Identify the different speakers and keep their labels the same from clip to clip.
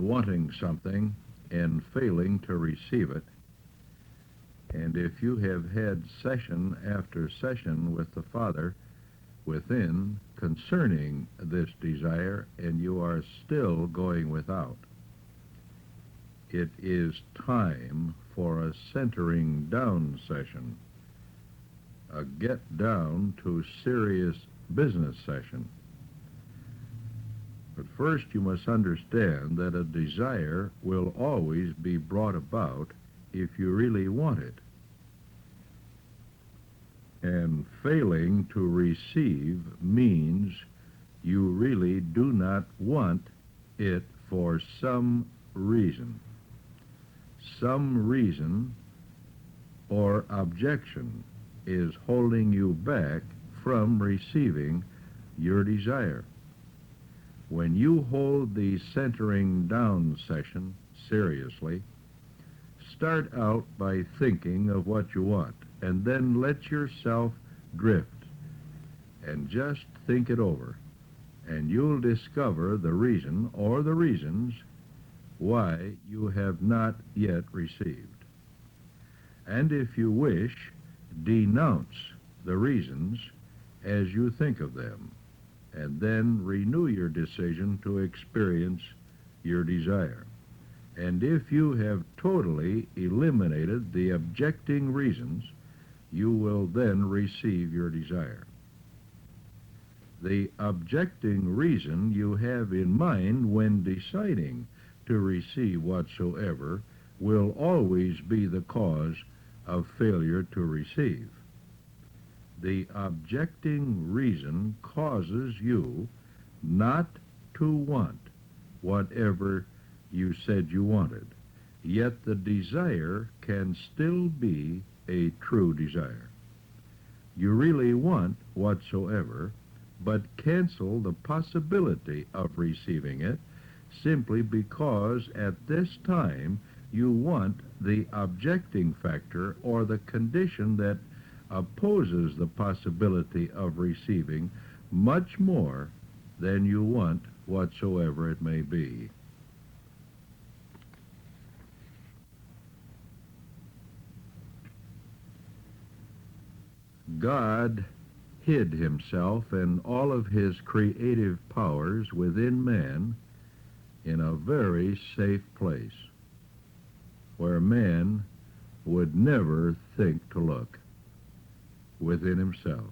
Speaker 1: wanting something and failing to receive it. And if you have had session after session with the Father within concerning this desire and you are still going without, it is time for a centering down session, a get down to serious business session. But first you must understand that a desire will always be brought about if you really want it. And failing to receive means you really do not want it for some reason. Some reason or objection is holding you back from receiving your desire. When you hold the centering down session seriously, start out by thinking of what you want, and then let yourself drift and just think it over, and you'll discover the reason or the reasons why you have not yet received. And if you wish, denounce the reasons as you think of them, and then renew your decision to experience your desire. And if you have totally eliminated the objecting reasons, you will then receive your desire. The objecting reason you have in mind when deciding to receive whatsoever will always be the cause of failure to receive. The objecting reason causes you not to want whatever you said you wanted, yet the desire can still be a true desire. You really want whatsoever, but cancel the possibility of receiving it simply because at this time you want the objecting factor or the condition that opposes the possibility of receiving much more than you want whatsoever it may be. God hid himself and all of his creative powers within man in a very safe place where man would never think to look, within himself.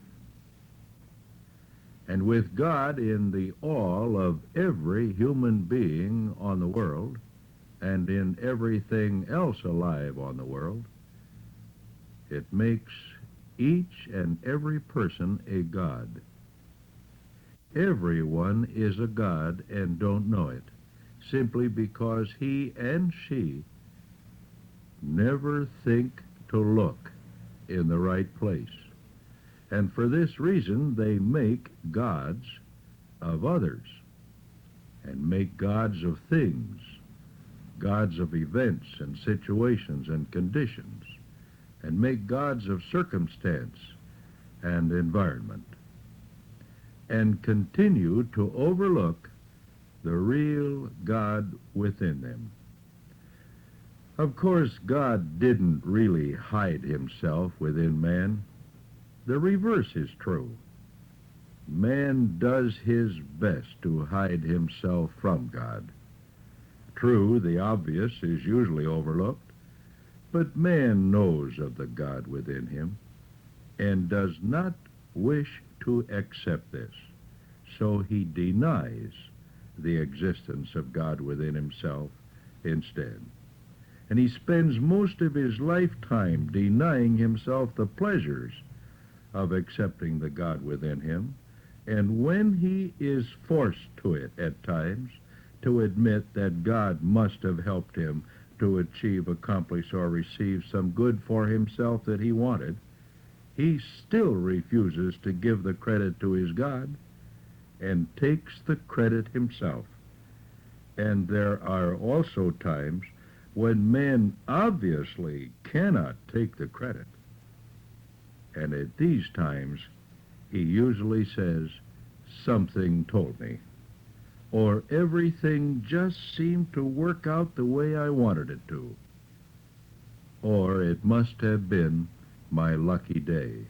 Speaker 1: And with God in the all of every human being on the world and in everything else alive on the world, it makes each and every person a God. Everyone is a God and don't know it, simply because he and she never think to look in the right place. And for this reason, they make gods of others, and make gods of things, gods of events and situations and conditions, and make gods of circumstance and environment, and continue to overlook the real God within them. Of course, God didn't really hide himself within man. The reverse is true. Man does his best to hide himself from God. True, the obvious is usually overlooked, but man knows of the God within him and does not wish to accept this, so he denies the existence of God within himself instead. And he spends most of his lifetime denying himself the pleasures of accepting the God within him, and when he is forced to it at times, to admit that God must have helped him to achieve, accomplish, or receive some good for himself that he wanted, he still refuses to give the credit to his God and takes the credit himself. And there are also times when man obviously cannot take the credit. And at these times, he usually says, "Something told me," or everything just seemed to work out the way I wanted it to, or it must have been my lucky day.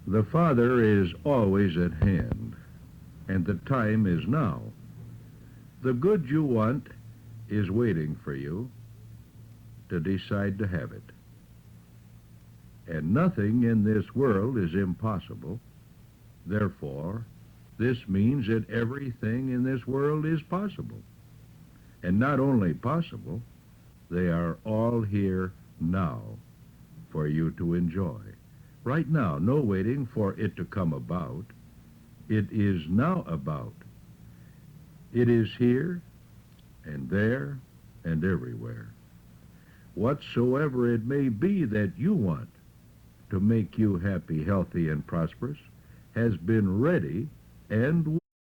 Speaker 1: The Father is always at hand, and the time is now. The good you want is waiting for you to decide to have it. And nothing in this world is impossible. Therefore, this means that everything in this world is possible. And not only possible, they are all here now for you to enjoy. Right now, no waiting for it to come about. It is now about. It is here and there and everywhere. Whatsoever it may be that you want to make you happy, healthy, and prosperous has been ready and